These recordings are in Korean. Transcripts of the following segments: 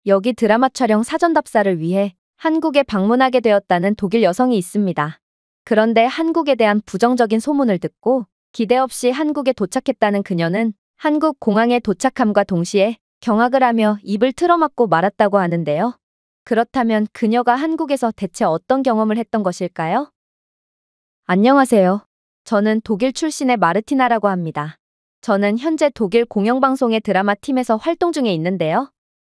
여기 드라마 촬영 사전 답사를 위해 한국에 방문하게 되었다는 독일 여성이 있습니다. 그런데 한국에 대한 부정적인 소문을 듣고 기대 없이 한국에 도착했다는 그녀는 한국 공항에 도착함과 동시에 경악을 하며 입을 틀어막고 말았다고 하는데요. 그렇다면 그녀가 한국에서 대체 어떤 경험을 했던 것일까요? 안녕하세요. 저는 독일 출신의 마르티나라고 합니다. 저는 현재 독일 공영방송의 드라마 팀에서 활동 중에 있는데요.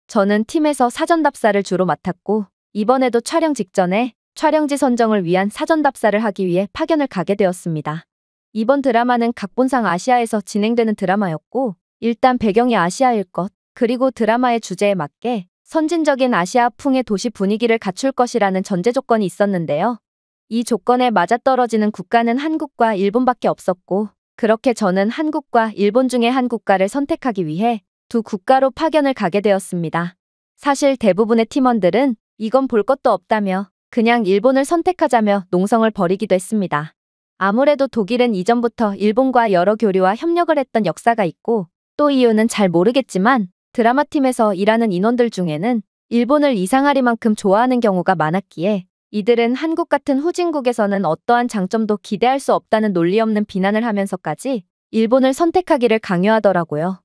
저는 팀에서 사전 답사를 주로 맡았고 이번에도 촬영 직전에 촬영지 선정을 위한 사전 답사를 하기 위해 파견을 가게 되었습니다. 이번 드라마는 각본상 아시아에서 진행되는 드라마였고 일단 배경이 아시아일 것, 그리고 드라마의 주제에 맞게 선진적인 아시아풍의 도시 분위기를 갖출 것이라는 전제 조건이 있었는데요. 이 조건에 맞아떨어지는 국가는 한국과 일본밖에 없었고 그렇게 저는 한국과 일본 중에 한 국가를 선택하기 위해 두 국가로 파견을 가게 되었습니다. 사실 대부분의 팀원들은 이건 볼 것도 없다며 그냥 일본을 선택하자며 농성을 벌이기도 했습니다. 아무래도 독일은 이전부터 일본과 여러 교류와 협력을 했던 역사가 있고 또 이유는 잘 모르겠지만 드라마팀에서 일하는 인원들 중에는 일본을 이상하리만큼 좋아하는 경우가 많았기에 이들은 한국 같은 후진국에서는 어떠한 장점도 기대할 수 없다는 논리 없는 비난을 하면서까지 일본을 선택하기를 강요하더라고요.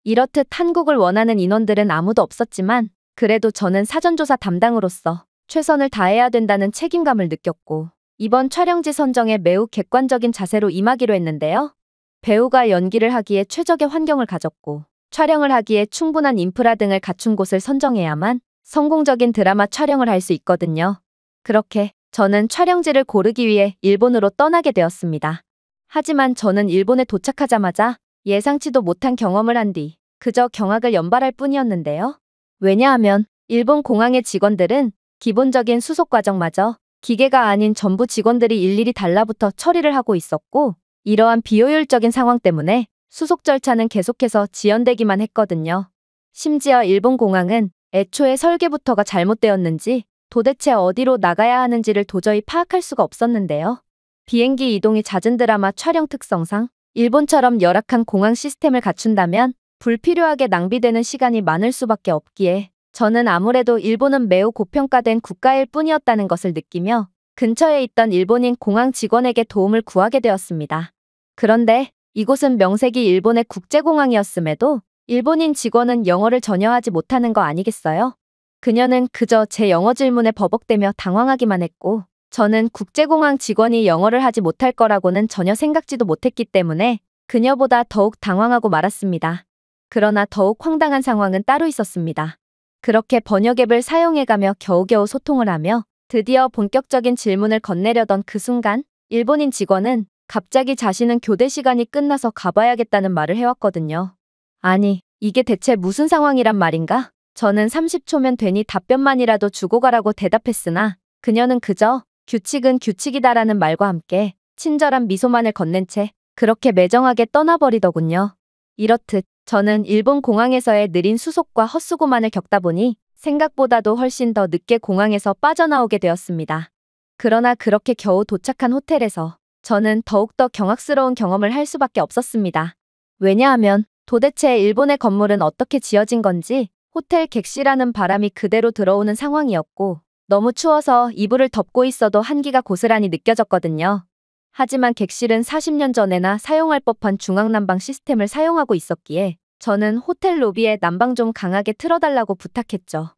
이렇듯 한국을 원하는 인원들은 아무도 없었지만 그래도 저는 사전조사 담당으로서 최선을 다해야 된다는 책임감을 느꼈고 이번 촬영지 선정에 매우 객관적인 자세로 임하기로 했는데요. 배우가 연기를 하기에 최적의 환경을 가졌고 촬영을 하기에 충분한 인프라 등을 갖춘 곳을 선정해야만 성공적인 드라마 촬영을 할 수 있거든요. 그렇게 저는 촬영지를 고르기 위해 일본으로 떠나게 되었습니다. 하지만 저는 일본에 도착하자마자 예상치도 못한 경험을 한 뒤 그저 경악을 연발할 뿐이었는데요. 왜냐하면 일본 공항의 직원들은 기본적인 수속 과정마저 기계가 아닌 전부 직원들이 일일이 달라붙어 처리를 하고 있었고 이러한 비효율적인 상황 때문에 수속 절차는 계속해서 지연되기만 했거든요. 심지어 일본 공항은 애초에 설계부터가 잘못되었는지 도대체 어디로 나가야 하는지를 도저히 파악할 수가 없었는데요. 비행기 이동이 잦은 드라마 촬영 특성상 일본처럼 열악한 공항 시스템을 갖춘다면 불필요하게 낭비되는 시간이 많을 수밖에 없기에 저는 아무래도 일본은 매우 고평가된 국가일 뿐이었다는 것을 느끼며 근처에 있던 일본인 공항 직원에게 도움을 구하게 되었습니다. 그런데 이곳은 명색이 일본의 국제공항이었음에도 일본인 직원은 영어를 전혀 하지 못하는 거 아니겠어요? 그녀는 그저 제 영어 질문에 버벅대며 당황하기만 했고 저는 국제공항 직원이 영어를 하지 못할 거라고는 전혀 생각지도 못했기 때문에 그녀보다 더욱 당황하고 말았습니다. 그러나 더욱 황당한 상황은 따로 있었습니다. 그렇게 번역 앱을 사용해가며 겨우겨우 소통을 하며 드디어 본격적인 질문을 건네려던 그 순간 일본인 직원은 갑자기 자신은 교대 시간이 끝나서 가봐야겠다는 말을 해왔거든요. 아니, 이게 대체 무슨 상황이란 말인가? 저는 30초면 되니 답변만이라도 주고 가라고 대답했으나 그녀는 그저 규칙은 규칙이다라는 말과 함께 친절한 미소만을 건넨 채 그렇게 매정하게 떠나버리더군요. 이렇듯 저는 일본 공항에서의 느린 수속과 헛수고만을 겪다 보니 생각보다도 훨씬 더 늦게 공항에서 빠져나오게 되었습니다. 그러나 그렇게 겨우 도착한 호텔에서 저는 더욱더 경악스러운 경험을 할 수밖에 없었습니다. 왜냐하면 도대체 일본의 건물은 어떻게 지어진 건지 호텔 객실안은 바람이 그대로 들어오는 상황이었고 너무 추워서 이불을 덮고 있어도 한기가 고스란히 느껴졌거든요. 하지만 객실은 40년 전에나 사용할 법한 중앙난방 시스템을 사용하고 있었기에 저는 호텔 로비에 난방 좀 강하게 틀어달라고 부탁했죠.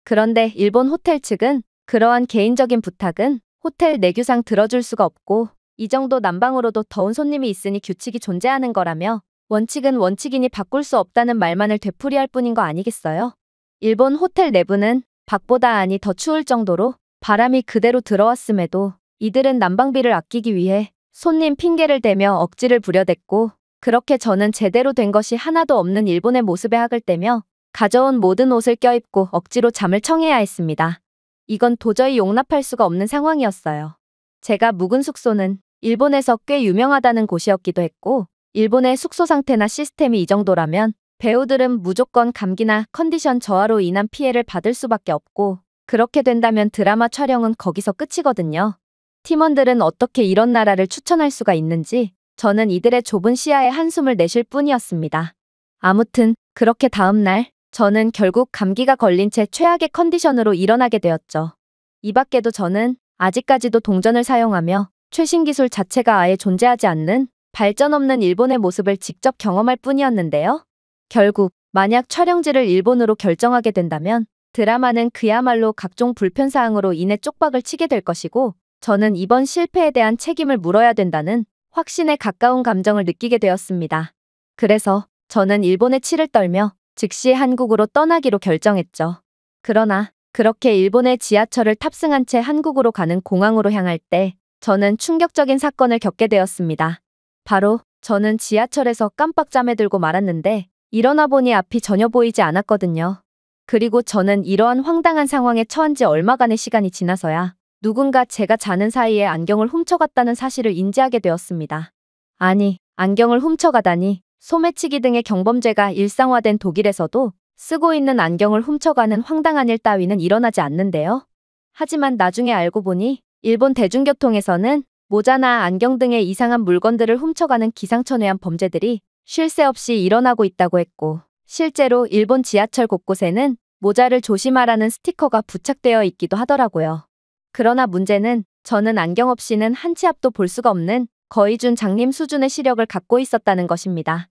그런데 일본 호텔 측은 그러한 개인적인 부탁은 호텔 내규상 들어줄 수가 없고 이 정도 난방으로도 더운 손님이 있으니 규칙이 존재하는 거라며 원칙은 원칙이니 바꿀 수 없다는 말만을 되풀이할 뿐인 거 아니겠어요? 일본 호텔 내부는 밖보다 아니 더 추울 정도로 바람이 그대로 들어왔음에도 이들은 난방비를 아끼기 위해 손님 핑계를 대며 억지를 부려댔고 그렇게 저는 제대로 된 것이 하나도 없는 일본의 모습에 학을 떼며 가져온 모든 옷을 껴입고 억지로 잠을 청해야 했습니다. 이건 도저히 용납할 수가 없는 상황이었어요. 제가 묵은 숙소는 일본에서 꽤 유명하다는 곳이었기도 했고 일본의 숙소 상태나 시스템이 이 정도라면 배우들은 무조건 감기나 컨디션 저하로 인한 피해를 받을 수밖에 없고 그렇게 된다면 드라마 촬영은 거기서 끝이거든요. 팀원들은 어떻게 이런 나라를 추천할 수가 있는지 저는 이들의 좁은 시야에 한숨을 내쉴 뿐이었습니다. 아무튼 그렇게 다음 날 저는 결국 감기가 걸린 채 최악의 컨디션으로 일어나게 되었죠. 이 밖에도 저는 아직까지도 동전을 사용하며 최신 기술 자체가 아예 존재하지 않는 발전 없는 일본의 모습을 직접 경험할 뿐이었는데요. 결국 만약 촬영지를 일본으로 결정하게 된다면 드라마는 그야말로 각종 불편사항으로 인해 쪽박을 치게 될 것이고 저는 이번 실패에 대한 책임을 물어야 된다는 확신에 가까운 감정을 느끼게 되었습니다. 그래서 저는 일본의 치를 떨며 즉시 한국으로 떠나기로 결정했죠. 그러나 그렇게 일본의 지하철을 탑승한 채 한국으로 가는 공항으로 향할 때 저는 충격적인 사건을 겪게 되었습니다. 바로 저는 지하철에서 깜빡 잠에 들고 말았는데 일어나 보니 앞이 전혀 보이지 않았거든요. 그리고 저는 이러한 황당한 상황에 처한 지 얼마간의 시간이 지나서야 누군가 제가 자는 사이에 안경을 훔쳐갔다는 사실을 인지하게 되었습니다. 아니, 안경을 훔쳐가다니. 소매치기 등의 경범죄가 일상화된 독일에서도 쓰고 있는 안경을 훔쳐가는 황당한 일 따위는 일어나지 않는데요. 하지만 나중에 알고 보니 일본 대중교통에서는 모자나 안경 등의 이상한 물건들을 훔쳐가는 기상천외한 범죄들이 쉴 새 없이 일어나고 있다고 했고 실제로 일본 지하철 곳곳에는 모자를 조심하라는 스티커가 부착되어 있기도 하더라고요. 그러나 문제는 저는 안경 없이는 한 치 앞도 볼 수가 없는 거의 준 장님 수준의 시력을 갖고 있었다는 것입니다.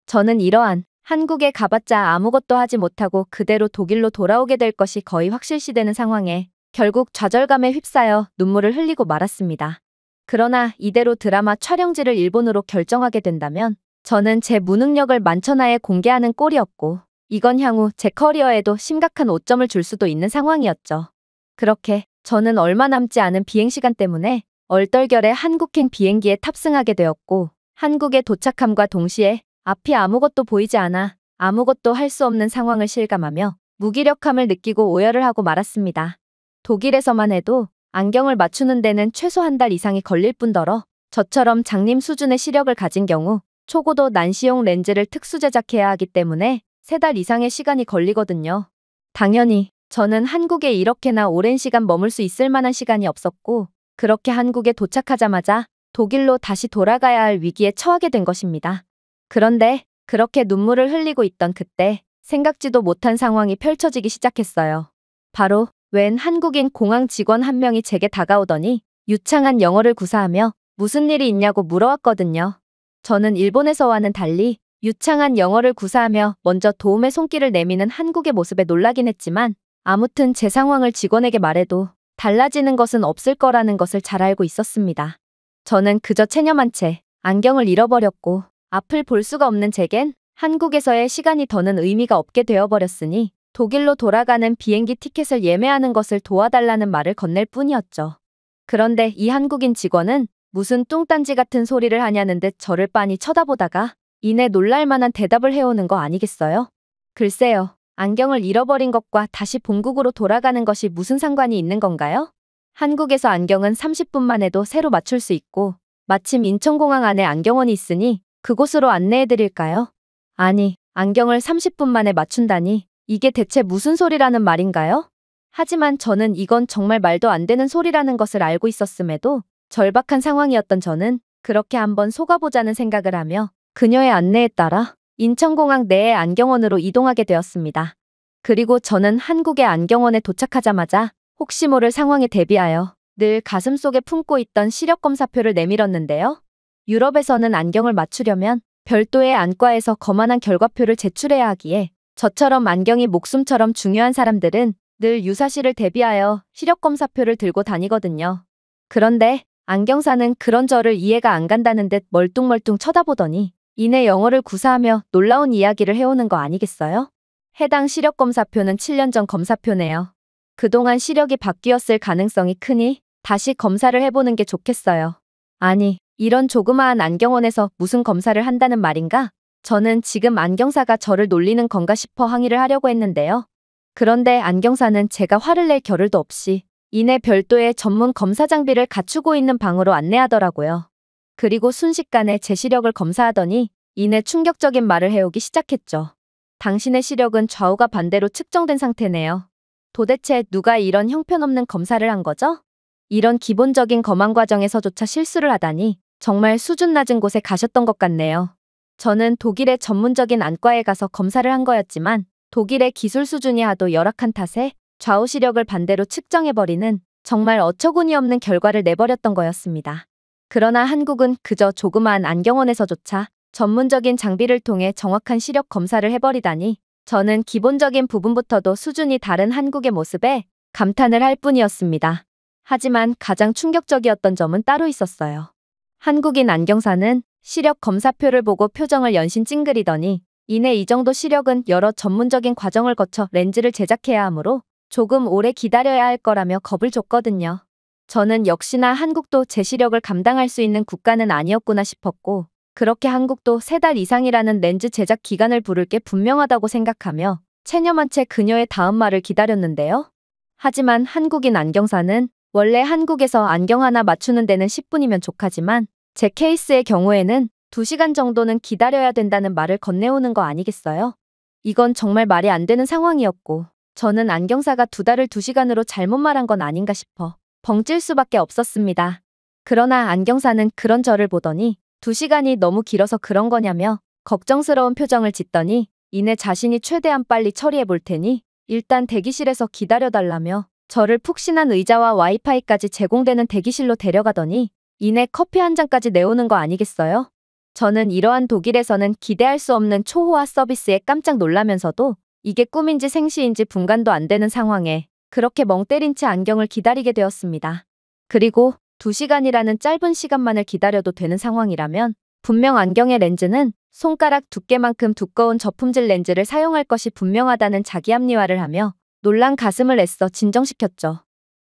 저는 이러한 한국에 가봤자 아무것도 하지 못하고 그대로 독일로 돌아오게 될 것이 거의 확실시되는 상황에 결국 좌절감에 휩싸여 눈물을 흘리고 말았습니다. 그러나 이대로 드라마 촬영지를 일본으로 결정하게 된다면 저는 제 무능력을 만천하에 공개하는 꼴이었고 이건 향후 제 커리어에도 심각한 오점을 줄 수도 있는 상황이었죠. 그렇게 저는 얼마 남지 않은 비행시간 때문에 얼떨결에 한국행 비행기에 탑승하게 되었고 한국에 도착함과 동시에 앞이 아무것도 보이지 않아 아무것도 할 수 없는 상황을 실감하며 무기력함을 느끼고 오열을 하고 말았습니다. 독일에서만 해도 안경을 맞추는 데는 최소 한 달 이상이 걸릴 뿐더러 저처럼 장님 수준의 시력을 가진 경우 초고도 난시용 렌즈를 특수 제작해야 하기 때문에 3달 이상의 시간이 걸리거든요. 당연히 저는 한국에 이렇게나 오랜 시간 머물 수 있을 만한 시간이 없었고 그렇게 한국에 도착하자마자 독일로 다시 돌아가야 할 위기에 처하게 된 것입니다. 그런데 그렇게 눈물을 흘리고 있던 그때 생각지도 못한 상황이 펼쳐지기 시작했어요. 바로 웬 한국인 공항 직원 한 명이 제게 다가오더니 유창한 영어를 구사하며 무슨 일이 있냐고 물어왔거든요. 저는 일본에서와는 달리 유창한 영어를 구사하며 먼저 도움의 손길을 내미는 한국의 모습에 놀라긴 했지만 아무튼 제 상황을 직원에게 말해도 달라지는 것은 없을 거라는 것을 잘 알고 있었습니다. 저는 그저 체념한 채 안경을 잃어버렸고 앞을 볼 수가 없는 제겐 한국에서의 시간이 더는 의미가 없게 되어버렸으니 독일로 돌아가는 비행기 티켓을 예매하는 것을 도와달라는 말을 건넬 뿐이었죠. 그런데 이 한국인 직원은 무슨 뚱딴지 같은 소리를 하냐는 듯 저를 빤히 쳐다보다가 이내 놀랄만한 대답을 해오는 거 아니겠어요? 글쎄요. 안경을 잃어버린 것과 다시 본국으로 돌아가는 것이 무슨 상관이 있는 건가요? 한국에서 안경은 30분만 해도 새로 맞출 수 있고 마침 인천공항 안에 안경원이 있으니 그곳으로 안내해드릴까요? 아니, 안경을 30분 만에 맞춘다니 이게 대체 무슨 소리라는 말인가요? 하지만 저는 이건 정말 말도 안 되는 소리라는 것을 알고 있었음에도 절박한 상황이었던 저는 그렇게 한번 속아보자는 생각을 하며 그녀의 안내에 따라 인천공항 내의 안경원으로 이동하게 되었습니다. 그리고 저는 한국의 안경원에 도착하자마자 혹시 모를 상황에 대비하여 늘 가슴속에 품고 있던 시력검사표를 내밀었는데요. 유럽에서는 안경을 맞추려면 별도의 안과에서 거만한 결과표를 제출해야 하기에 저처럼 안경이 목숨처럼 중요한 사람들은 늘 유사시를 대비하여 시력검사표를 들고 다니거든요. 그런데 안경사는 그런 저를 이해가 안 간다는 듯 멀뚱멀뚱 쳐다보더니 이내 영어를 구사하며 놀라운 이야기를 해오는 거 아니겠어요? 해당 시력검사표는 7년 전 검사표네요. 그동안 시력이 바뀌었을 가능성이 크니 다시 검사를 해보는 게 좋겠어요. 아니, 이런 조그마한 안경원에서 무슨 검사를 한다는 말인가? 저는 지금 안경사가 저를 놀리는 건가 싶어 항의를 하려고 했는데요. 그런데 안경사는 제가 화를 낼 겨를도 없이 이내 별도의 전문 검사 장비를 갖추고 있는 방으로 안내하더라고요. 그리고 순식간에 제 시력을 검사하더니 이내 충격적인 말을 해오기 시작했죠. 당신의 시력은 좌우가 반대로 측정된 상태네요. 도대체 누가 이런 형편없는 검사를 한 거죠? 이런 기본적인 검안 과정에서조차 실수를 하다니 정말 수준 낮은 곳에 가셨던 것 같네요. 저는 독일의 전문적인 안과에 가서 검사를 한 거였지만 독일의 기술 수준이 하도 열악한 탓에 좌우 시력을 반대로 측정해버리는 정말 어처구니 없는 결과를 내버렸던 거였습니다. 그러나 한국은 그저 조그마한 안경원에서조차 전문적인 장비를 통해 정확한 시력 검사를 해버리다니 저는 기본적인 부분부터도 수준이 다른 한국의 모습에 감탄을 할 뿐이었습니다. 하지만 가장 충격적이었던 점은 따로 있었어요. 한국인 안경사는 시력 검사표를 보고 표정을 연신 찡그리더니 이내 이 정도 시력은 여러 전문적인 과정을 거쳐 렌즈를 제작해야 하므로 조금 오래 기다려야 할 거라며 겁을 줬거든요. 저는 역시나 한국도 제 시력을 감당할 수 있는 국가는 아니었구나 싶었고 그렇게 한국도 3달 이상이라는 렌즈 제작 기간을 부를 게 분명하다고 생각하며 체념한 채 그녀의 다음 말을 기다렸는데요. 하지만 한국인 안경사는 원래 한국에서 안경 하나 맞추는 데는 10분이면 족하지만 제 케이스의 경우에는 2시간 정도는 기다려야 된다는 말을 건네오는 거 아니겠어요? 이건 정말 말이 안 되는 상황이었고 저는 안경사가 2달을 2시간으로 잘못 말한 건 아닌가 싶어 벙찔 수밖에 없었습니다. 그러나 안경사는 그런 저를 보더니 2시간이 너무 길어서 그런 거냐며 걱정스러운 표정을 짓더니 이내 자신이 최대한 빨리 처리해 볼 테니 일단 대기실에서 기다려달라며 저를 푹신한 의자와 와이파이까지 제공되는 대기실로 데려가더니 이내 커피 한 잔까지 내오는 거 아니겠어요? 저는 이러한 독일에서는 기대할 수 없는 초호화 서비스에 깜짝 놀라면서도 이게 꿈인지 생시인지 분간도 안 되는 상황에 그렇게 멍 때린 채 안경을 기다리게 되었습니다. 그리고 2시간이라는 짧은 시간만을 기다려도 되는 상황이라면 분명 안경의 렌즈는 손가락 두께만큼 두꺼운 저품질 렌즈를 사용할 것이 분명하다는 자기 합리화를 하며 놀란 가슴을 애써 진정시켰죠.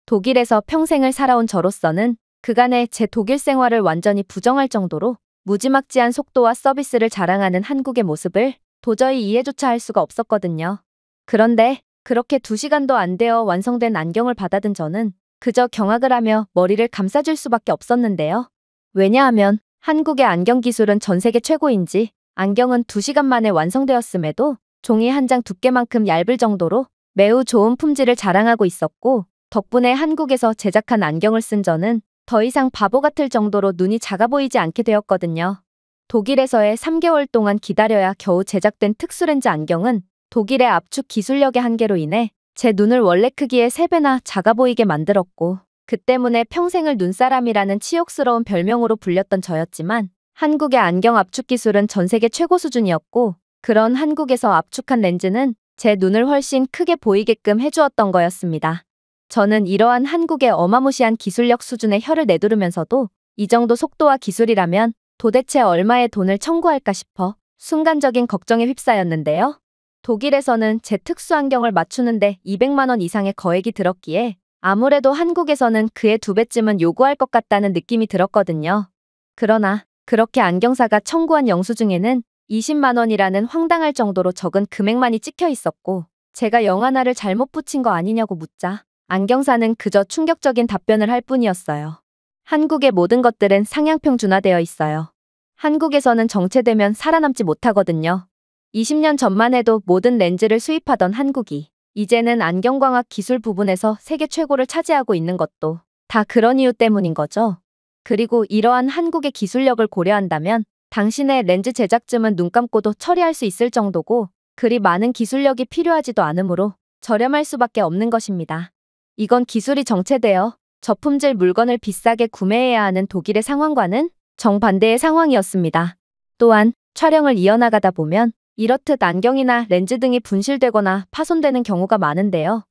독일에서 평생을 살아온 저로서는 그간의 제 독일 생활을 완전히 부정할 정도로 무지막지한 속도와 서비스를 자랑하는 한국의 모습을 도저히 이해조차 할 수가 없었거든요. 그런데 그렇게 2시간도 안 되어 완성된 안경을 받아든 저는 그저 경악을 하며 머리를 감싸줄 수밖에 없었는데요. 왜냐하면 한국의 안경 기술은 전 세계 최고인지 안경은 2시간 만에 완성되었음에도 종이 한 장 두께만큼 얇을 정도로 매우 좋은 품질을 자랑하고 있었고 덕분에 한국에서 제작한 안경을 쓴 저는 더 이상 바보 같을 정도로 눈이 작아 보이지 않게 되었거든요. 독일에서의 3개월 동안 기다려야 겨우 제작된 특수렌즈 안경은 독일의 압축 기술력의 한계로 인해 제 눈을 원래 크기의 3배나 작아 보이게 만들었고 그 때문에 평생을 눈사람이라는 치욕스러운 별명으로 불렸던 저였지만 한국의 안경 압축 기술은 전 세계 최고 수준이었고 그런 한국에서 압축한 렌즈는 제 눈을 훨씬 크게 보이게끔 해주었던 거였습니다. 저는 이러한 한국의 어마무시한 기술력 수준에 혀를 내두르면서도 이 정도 속도와 기술이라면 도대체 얼마의 돈을 청구할까 싶어 순간적인 걱정에 휩싸였는데요. 독일에서는 제 특수 안경을 맞추는데 200만 원 이상의 거액이 들었기에 아무래도 한국에서는 그의 2배쯤은 요구할 것 같다는 느낌이 들었거든요. 그러나 그렇게 안경사가 청구한 영수증에는 20만 원이라는 황당할 정도로 적은 금액만이 찍혀 있었고 제가 영 하나를 잘못 붙인 거 아니냐고 묻자 안경사는 그저 충격적인 답변을 할 뿐이었어요. 한국의 모든 것들은 상향평준화되어 있어요. 한국에서는 정체되면 살아남지 못하거든요. 20년 전만 해도 모든 렌즈를 수입하던 한국이 이제는 안경광학 기술 부분에서 세계 최고를 차지하고 있는 것도 다 그런 이유 때문인 거죠. 그리고 이러한 한국의 기술력을 고려한다면 당신의 렌즈 제작쯤은 눈 감고도 처리할 수 있을 정도고 그리 많은 기술력이 필요하지도 않으므로 저렴할 수밖에 없는 것입니다. 이건 기술이 정체되어 저품질 물건을 비싸게 구매해야 하는 독일의 상황과는 정반대의 상황이었습니다. 또한 촬영을 이어나가다 보면 이렇듯 안경이나 렌즈 등이 분실되거나 파손되는 경우가 많은데요.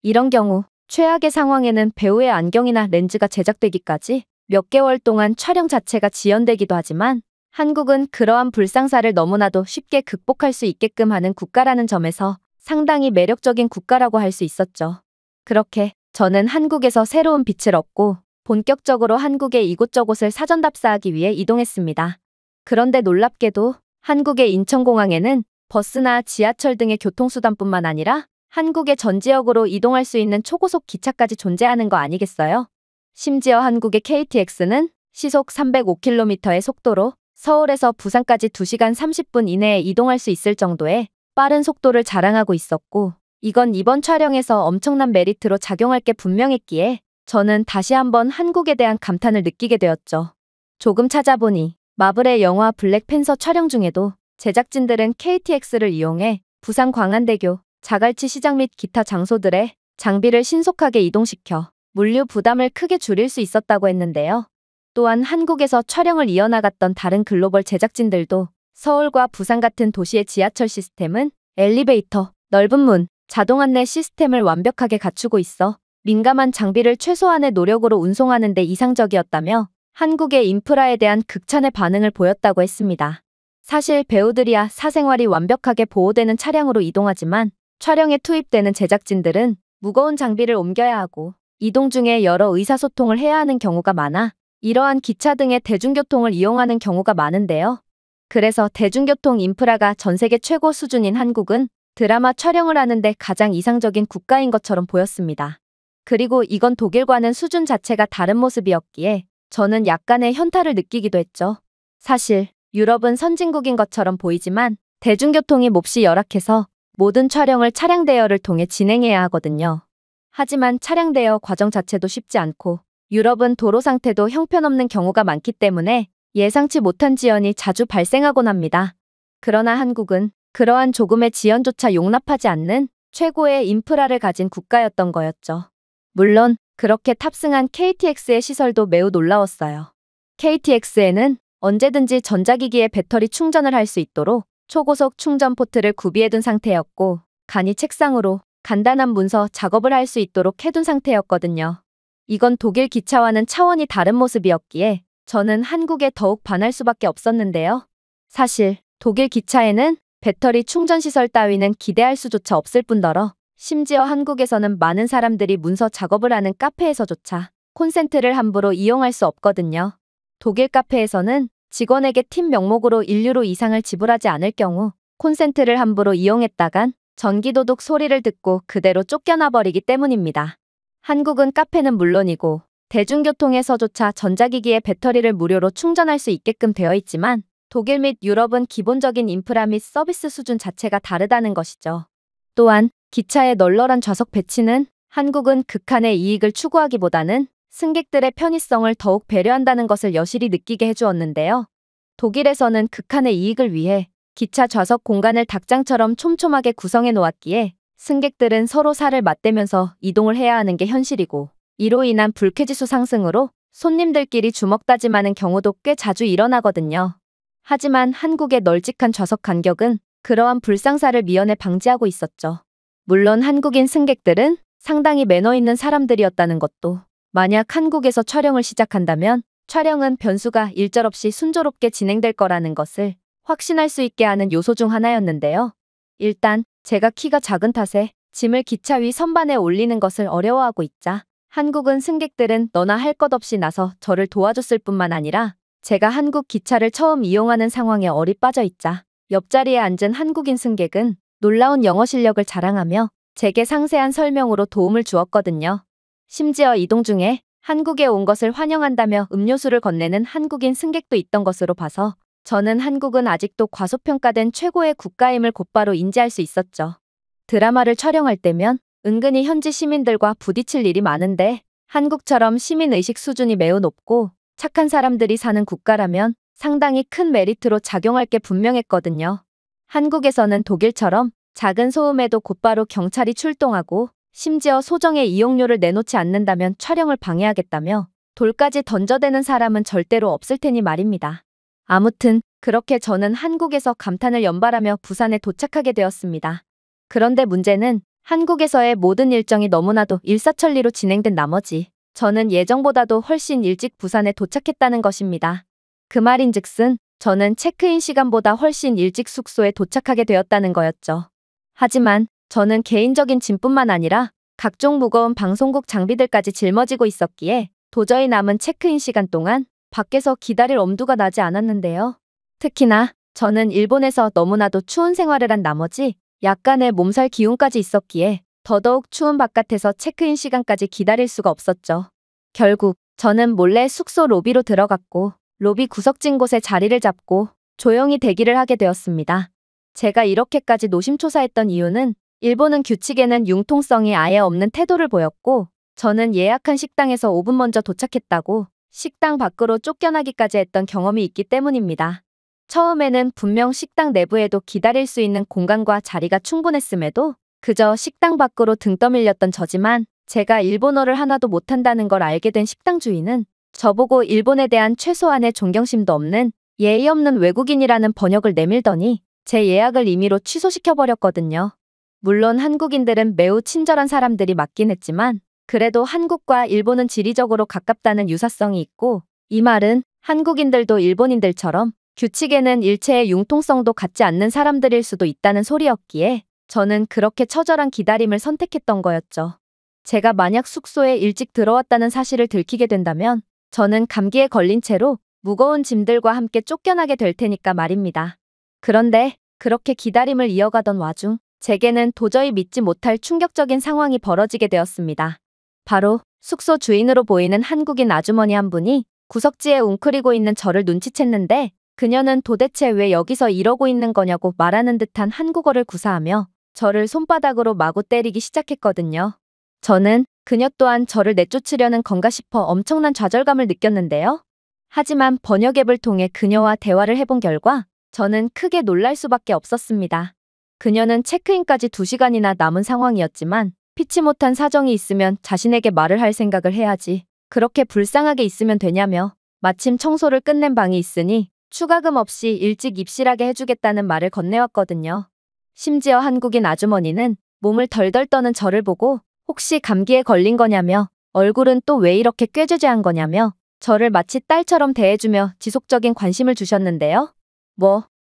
이런 경우 최악의 상황에는 배우의 안경이나 렌즈가 제작되기까지 몇 개월 동안 촬영 자체가 지연되기도 하지만 한국은 그러한 불상사를 너무나도 쉽게 극복할 수 있게끔 하는 국가라는 점에서 상당히 매력적인 국가라고 할 수 있었죠. 그렇게 저는 한국에서 새로운 빛을 얻고 본격적으로 한국의 이곳저곳을 사전답사하기 위해 이동했습니다. 그런데 놀랍게도 한국의 인천공항에는 버스나 지하철 등의 교통수단뿐만 아니라 한국의 전 지역으로 이동할 수 있는 초고속 기차까지 존재하는 거 아니겠어요? 심지어 한국의 KTX는 시속 305km의 속도로 서울에서 부산까지 2시간 30분 이내에 이동할 수 있을 정도의 빠른 속도를 자랑하고 있었고 이건 이번 촬영에서 엄청난 메리트로 작용할 게 분명했기에 저는 다시 한번 한국에 대한 감탄을 느끼게 되었죠. 조금 찾아보니 마블의 영화 블랙팬서 촬영 중에도 제작진들은 KTX를 이용해 부산 광안대교, 자갈치 시장 및 기타 장소들의 장비를 신속하게 이동시켜 물류 부담을 크게 줄일 수 있었다고 했는데요. 또한 한국에서 촬영을 이어나갔던 다른 글로벌 제작진들도 서울과 부산 같은 도시의 지하철 시스템은 엘리베이터, 넓은 문, 자동 안내 시스템을 완벽하게 갖추고 있어 민감한 장비를 최소한의 노력으로 운송하는 데 이상적이었다며 한국의 인프라에 대한 극찬의 반응을 보였다고 했습니다. 사실 배우들이야 사생활이 완벽하게 보호되는 차량으로 이동하지만 촬영에 투입되는 제작진들은 무거운 장비를 옮겨야 하고 이동 중에 여러 의사소통을 해야 하는 경우가 많아 이러한 기차 등의 대중교통을 이용하는 경우가 많은데요. 그래서 대중교통 인프라가 전 세계 최고 수준인 한국은 드라마 촬영을 하는데 가장 이상적인 국가인 것처럼 보였습니다. 그리고 이건 독일과는 수준 자체가 다른 모습이었기에 저는 약간의 현타를 느끼기도 했죠. 사실 유럽은 선진국인 것처럼 보이지만 대중교통이 몹시 열악해서 모든 촬영을 차량 대여를 통해 진행해야 하거든요. 하지만 차량 대여 과정 자체도 쉽지 않고 유럽은 도로 상태도 형편없는 경우가 많기 때문에 예상치 못한 지연이 자주 발생하곤 합니다. 그러나 한국은 그러한 조금의 지연조차 용납하지 않는 최고의 인프라를 가진 국가였던 거였죠. 물론 그렇게 탑승한 KTX의 시설도 매우 놀라웠어요. KTX에는 언제든지 전자기기에 배터리 충전을 할 수 있도록 초고속 충전 포트를 구비해둔 상태였고 간이 책상으로 간단한 문서 작업을 할 수 있도록 해둔 상태였거든요. 이건 독일 기차와는 차원이 다른 모습이었기에 저는 한국에 더욱 반할 수밖에 없었는데요. 사실 독일 기차에는 배터리 충전 시설 따위는 기대할 수조차 없을 뿐더러 심지어 한국에서는 많은 사람들이 문서 작업을 하는 카페에서조차 콘센트를 함부로 이용할 수 없거든요. 독일 카페에서는 직원에게 팀 명목으로 1유로 이상을 지불하지 않을 경우 콘센트를 함부로 이용했다간 전기도둑 소리를 듣고 그대로 쫓겨나 버리기 때문입니다. 한국은 카페는 물론이고 대중교통에서조차 전자기기의 배터리를 무료로 충전할 수 있게끔 되어 있지만 독일 및 유럽은 기본적인 인프라 및 서비스 수준 자체가 다르다는 것이죠. 또한 기차의 널널한 좌석 배치는 한국은 극한의 이익을 추구하기보다는 승객들의 편의성을 더욱 배려한다는 것을 여실히 느끼게 해주었는데요. 독일에서는 극한의 이익을 위해 기차 좌석 공간을 닭장처럼 촘촘하게 구성해 놓았기에 승객들은 서로 살을 맞대면서 이동을 해야 하는 게 현실이고 이로 인한 불쾌지수 상승으로 손님들끼리 주먹 다짐하는 경우도 꽤 자주 일어나거든요. 하지만 한국의 널찍한 좌석 간격은 그러한 불상사를 미연에 방지하고 있었죠. 물론 한국인 승객들은 상당히 매너 있는 사람들이었다는 것도 만약 한국에서 촬영을 시작한다면 촬영은 변수가 일절없이 순조롭게 진행될 거라는 것을 확신할 수 있게 하는 요소 중 하나였는데요. 일단 제가 키가 작은 탓에 짐을 기차 위 선반에 올리는 것을 어려워하고 있자 한국은 승객들은 너나 할 것 없이 나서 저를 도와줬을 뿐만 아니라 제가 한국 기차를 처음 이용하는 상황에 얼이 빠져 있자 옆자리에 앉은 한국인 승객은 놀라운 영어 실력을 자랑하며 제게 상세한 설명으로 도움을 주었거든요. 심지어 이동 중에 한국에 온 것을 환영한다며 음료수를 건네는 한국인 승객도 있던 것으로 봐서 저는 한국은 아직도 과소평가된 최고의 국가임을 곧바로 인지할 수 있었죠. 드라마를 촬영할 때면 은근히 현지 시민들과 부딪힐 일이 많은데 한국처럼 시민의식 수준이 매우 높고 착한 사람들이 사는 국가라면 상당히 큰 메리트로 작용할 게 분명했거든요. 한국에서는 독일처럼 작은 소음에도 곧바로 경찰이 출동하고 심지어 소정의 이용료를 내놓지 않는다면 촬영을 방해하겠다며 돌까지 던져대는 사람은 절대로 없을 테니 말입니다. 아무튼 그렇게 저는 한국에서 감탄을 연발하며 부산에 도착하게 되었습니다. 그런데 문제는 한국에서의 모든 일정이 너무나도 일사천리로 진행된 나머지 저는 예정보다도 훨씬 일찍 부산에 도착했다는 것입니다. 그 말인즉슨 저는 체크인 시간보다 훨씬 일찍 숙소에 도착하게 되었다는 거였죠. 하지만 저는 개인적인 짐뿐만 아니라 각종 무거운 방송국 장비들까지 짊어지고 있었기에 도저히 남은 체크인 시간 동안 밖에서 기다릴 엄두가 나지 않았는데요. 특히나 저는 일본에서 너무나도 추운 생활을 한 나머지 약간의 몸살 기운까지 있었기에 더더욱 추운 바깥에서 체크인 시간까지 기다릴 수가 없었죠. 결국 저는 몰래 숙소 로비로 들어갔고 로비 구석진 곳에 자리를 잡고 조용히 대기를 하게 되었습니다. 제가 이렇게까지 노심초사했던 이유는 일본은 규칙에는 융통성이 아예 없는 태도를 보였고 저는 예약한 식당에서 5분 먼저 도착했다고 식당 밖으로 쫓겨나기까지 했던 경험이 있기 때문입니다. 처음에는 분명 식당 내부에도 기다릴 수 있는 공간과 자리가 충분했음에도 그저 식당 밖으로 등 떠밀렸던 저지만 제가 일본어를 하나도 못한다는 걸 알게 된 식당 주인은 저보고 일본에 대한 최소한의 존경심도 없는 예의 없는 외국인이라는 번역을 내밀더니 제 예약을 임의로 취소시켜버렸거든요. 물론 한국인들은 매우 친절한 사람들이 맞긴 했지만 그래도 한국과 일본은 지리적으로 가깝다는 유사성이 있고 이 말은 한국인들도 일본인들처럼 규칙에는 일체의 융통성도 갖지 않는 사람들일 수도 있다는 소리였기에 저는 그렇게 처절한 기다림을 선택했던 거였죠. 제가 만약 숙소에 일찍 들어왔다는 사실을 들키게 된다면 저는 감기에 걸린 채로 무거운 짐들과 함께 쫓겨나게 될 테니까 말입니다. 그런데 그렇게 기다림을 이어가던 와중 제게는 도저히 믿지 못할 충격적인 상황이 벌어지게 되었습니다. 바로 숙소 주인으로 보이는 한국인 아주머니 한 분이 구석지에 웅크리고 있는 저를 눈치챘는데 그녀는 도대체 왜 여기서 이러고 있는 거냐고 말하는 듯한 한국어를 구사하며 저를 손바닥으로 마구 때리기 시작했거든요. 저는 그녀 또한 저를 내쫓으려는 건가 싶어 엄청난 좌절감을 느꼈는데요. 하지만 번역 앱을 통해 그녀와 대화를 해본 결과 저는 크게 놀랄 수밖에 없었습니다. 그녀는 체크인까지 2시간이나 남은 상황이었지만 피치 못한 사정이 있으면 자신에게 말을 할 생각을 해야지 그렇게 불쌍하게 있으면 되냐며 마침 청소를 끝낸 방이 있으니 추가금 없이 일찍 입실하게 해주겠다는 말을 건네왔거든요. 심지어 한국인 아주머니는 몸을 덜덜 떠는 저를 보고 혹시 감기에 걸린 거냐며 얼굴은 또 왜 이렇게 꾀죄죄한 거냐며 저를 마치 딸처럼 대해주며 지속적인 관심을 주셨는데요.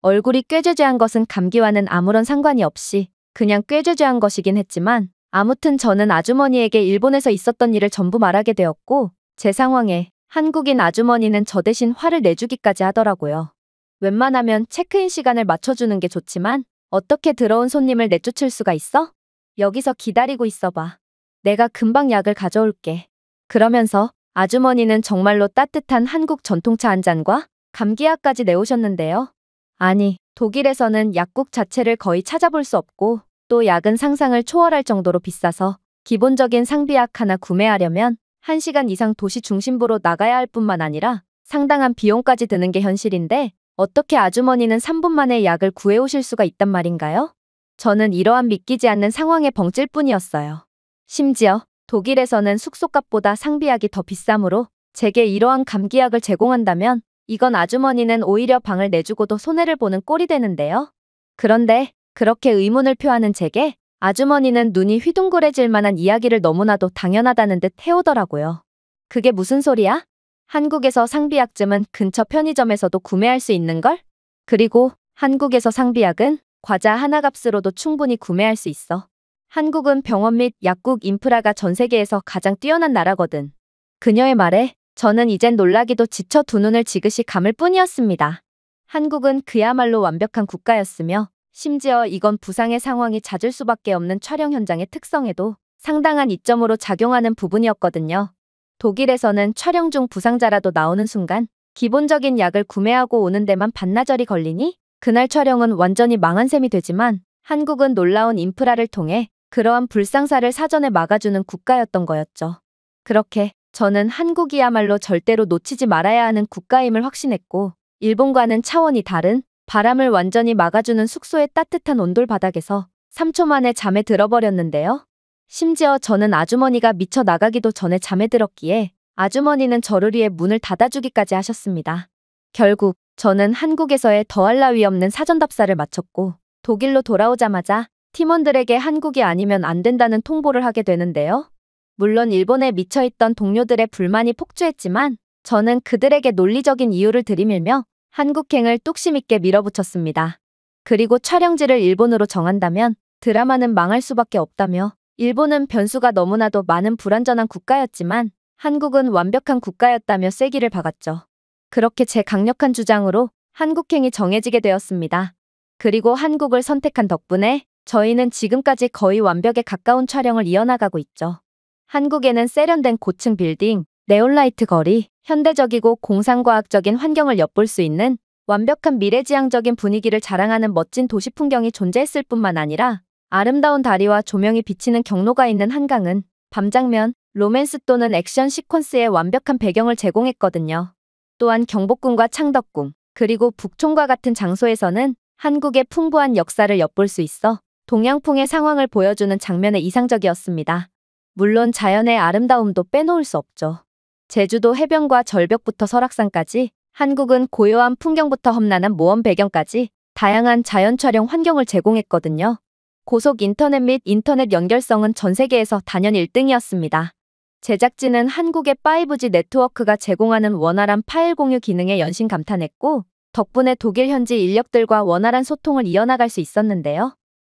얼굴이 꾀죄죄한 것은 감기와는 아무런 상관이 없이 그냥 꾀죄죄한 것이긴 했지만 아무튼 저는 아주머니에게 일본에서 있었던 일을 전부 말하게 되었고 제 상황에 한국인 아주머니는 저 대신 화를 내주기까지 하더라고요. 웬만하면 체크인 시간을 맞춰주는 게 좋지만 어떻게 들어온 손님을 내쫓을 수가 있어? 여기서 기다리고 있어봐. 내가 금방 약을 가져올게. 그러면서 아주머니는 정말로 따뜻한 한국 전통차 한 잔과 감기약까지 내오셨는데요. 아니, 독일에서는 약국 자체를 거의 찾아볼 수 없고 또 약은 상상을 초월할 정도로 비싸서 기본적인 상비약 하나 구매하려면 1시간 이상 도시 중심부로 나가야 할 뿐만 아니라 상당한 비용까지 드는 게 현실인데 어떻게 아주머니는 3분 만에 약을 구해오실 수가 있단 말인가요? 저는 이러한 믿기지 않는 상황에 벙찔 뿐이었어요. 심지어 독일에서는 숙소값보다 상비약이 더 비싸므로 제게 이러한 감기약을 제공한다면 이건 아주머니는 오히려 방을 내주고도 손해를 보는 꼴이 되는데요. 그런데 그렇게 의문을 표하는 제게 아주머니는 눈이 휘둥그레질 만한 이야기를 너무나도 당연하다는 듯 해오더라고요. 그게 무슨 소리야? 한국에서 상비약쯤은 근처 편의점에서도 구매할 수 있는걸? 그리고 한국에서 상비약은 과자 하나 값으로도 충분히 구매할 수 있어. 한국은 병원 및 약국 인프라가 전 세계에서 가장 뛰어난 나라거든. 그녀의 말에 저는 이젠 놀라기도 지쳐 두 눈을 지그시 감을 뿐이었습니다. 한국은 그야말로 완벽한 국가였으며 심지어 이건 부상의 상황이 잦을 수밖에 없는 촬영 현장의 특성에도 상당한 이점으로 작용하는 부분이었거든요. 독일에서는 촬영 중 부상자라도 나오는 순간 기본적인 약을 구매하고 오는 데만 반나절이 걸리니 그날 촬영은 완전히 망한 셈이 되지만 한국은 놀라운 인프라를 통해 그러한 불상사를 사전에 막아주는 국가였던 거였죠. 그렇게 저는 한국이야말로 절대로 놓치지 말아야 하는 국가임을 확신했고 일본과는 차원이 다른 바람을 완전히 막아주는 숙소의 따뜻한 온돌바닥에서 3초 만에 잠에 들어버렸는데요. 심지어 저는 아주머니가 미쳐 나가기도 전에 잠에 들었기에 아주머니는 저를 위해 문을 닫아주기까지 하셨습니다. 결국 저는 한국에서의 더할 나위 없는 사전 답사를 마쳤고 독일로 돌아오자마자 팀원들에게 한국이 아니면 안 된다는 통보를 하게 되는데요. 물론 일본에 미쳐있던 동료들의 불만이 폭주했지만 저는 그들에게 논리적인 이유를 들이밀며 한국행을 뚝심 있게 밀어붙였습니다. 그리고 촬영지를 일본으로 정한다면 드라마는 망할 수밖에 없다며 일본은 변수가 너무나도 많은 불완전한 국가였지만 한국은 완벽한 국가였다며 쐐기를 박았죠. 그렇게 제 강력한 주장으로 한국행이 정해지게 되었습니다. 그리고 한국을 선택한 덕분에 저희는 지금까지 거의 완벽에 가까운 촬영을 이어나가고 있죠. 한국에는 세련된 고층 빌딩, 네온라이트 거리, 현대적이고 공상과학적인 환경을 엿볼 수 있는 완벽한 미래지향적인 분위기를 자랑하는 멋진 도시 풍경이 존재했을 뿐만 아니라 아름다운 다리와 조명이 비치는 경로가 있는 한강은 밤장면, 로맨스 또는 액션 시퀀스의 완벽한 배경을 제공했거든요. 또한 경복궁과 창덕궁, 그리고 북촌과 같은 장소에서는 한국의 풍부한 역사를 엿볼 수 있어 동양풍의 상황을 보여주는 장면에 이상적이었습니다. 물론 자연의 아름다움도 빼놓을 수 없죠. 제주도 해변과 절벽부터 설악산까지, 한국은 고요한 풍경부터 험난한 모험 배경까지 다양한 자연 촬영 환경을 제공했거든요. 고속 인터넷 및 인터넷 연결성은 전 세계에서 단연 1등이었습니다. 제작진은 한국의 5G 네트워크가 제공하는 원활한 파일 공유 기능에 연신 감탄했고, 덕분에 독일 현지 인력들과 원활한 소통을 이어나갈 수 있었는데요.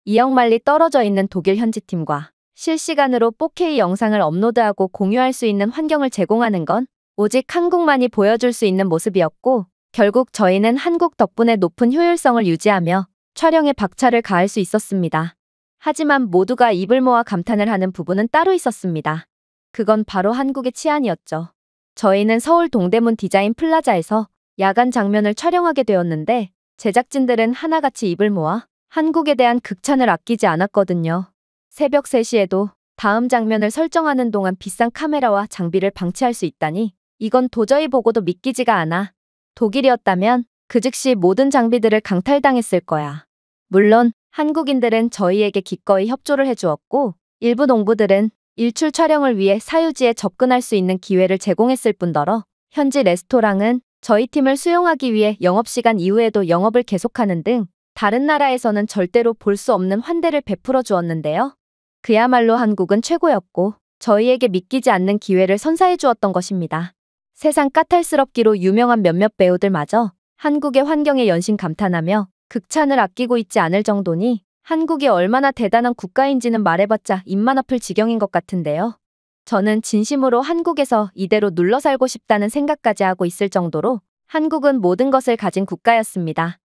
2억 마일리 떨어져 있는 독일 현지 팀과 실시간으로 4K 영상을 업로드하고 공유할 수 있는 환경을 제공하는 건 오직 한국만이 보여줄 수 있는 모습이었고, 결국 저희는 한국 덕분에 높은 효율성을 유지하며 촬영에 박차를 가할 수 있었습니다. 하지만 모두가 입을 모아 감탄을 하는 부분은 따로 있었습니다. 그건 바로 한국의 치안이었죠. 저희는 서울 동대문 디자인 플라자에서 야간 장면을 촬영하게 되었는데, 제작진들은 하나같이 입을 모아 한국에 대한 극찬을 아끼지 않았거든요. 새벽 3시에도 다음 장면을 설정하는 동안 비싼 카메라와 장비를 방치할 수 있다니, 이건 도저히 보고도 믿기지가 않아. 독일이었다면 그 즉시 모든 장비들을 강탈당했을 거야. 물론 한국인들은 저희에게 기꺼이 협조를 해주었고, 일부 농부들은 일출 촬영을 위해 사유지에 접근할 수 있는 기회를 제공했을 뿐더러 현지 레스토랑은 저희 팀을 수용하기 위해 영업시간 이후에도 영업을 계속하는 등 다른 나라에서는 절대로 볼 수 없는 환대를 베풀어 주었는데요. 그야말로 한국은 최고였고 저희에게 믿기지 않는 기회를 선사해 주었던 것입니다. 세상 까탈스럽기로 유명한 몇몇 배우들마저 한국의 환경에 연신 감탄하며 극찬을 아끼고 있지 않을 정도니 한국이 얼마나 대단한 국가인지는 말해봤자 입만 아플 지경인 것 같은데요. 저는 진심으로 한국에서 이대로 눌러 살고 싶다는 생각까지 하고 있을 정도로 한국은 모든 것을 가진 국가였습니다.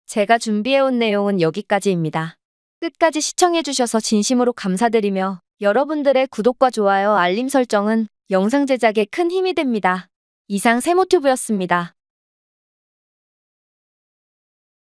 제가 준비해온 내용은 여기까지입니다. 끝까지 시청해주셔서 진심으로 감사드리며 여러분들의 구독과 좋아요, 알림 설정은 영상 제작에 큰 힘이 됩니다. 이상 세모튜브였습니다.